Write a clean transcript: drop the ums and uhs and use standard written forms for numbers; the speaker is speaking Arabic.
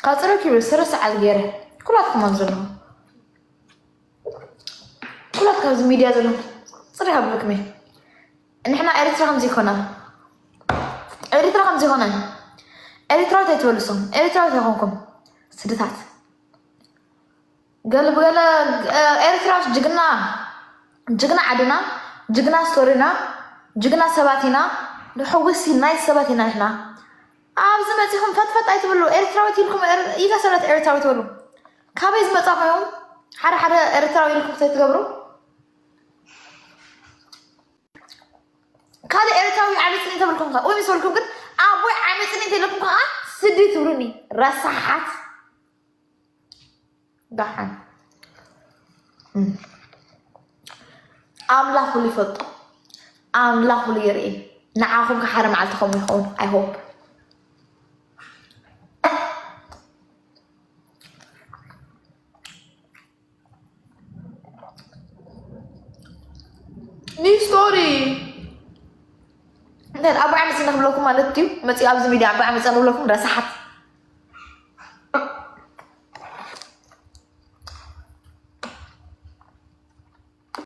قاطرك يبصر ساعة غيره كلاتكم منزلهم كلاتكم هذا ميديا زلهم صريحة بلكمي نحنا إريترا خمسي خنا إريترا خمسي خنا إريترا تيتولسون إريترا تيخونكم سدتات قال إريترا جقنا عدنا جقنا ستورينا جقنا سباتنا نحوسي نايس سباتنا إحنا زمتهم فتفت أيتولو إريتراوي لكم إيجا سنة إريتراوي تولو كابيز متاقيهم حدا إريتراوي لكم تتقبروا كذا إريتراوي عامل سنين تبلكم كا وين بيسولكم كده أبوي عامل سنين تبلكم كا سدي تورني رصحات دحين أملا خلي فط أملا خلي يري نعاهم كحرم على تخوم يخون I hope ني ستوري ده أبو عمي سنخبر لكم مالتيو متي أبز ميدي أبو عمي سنخبر لكم رسحت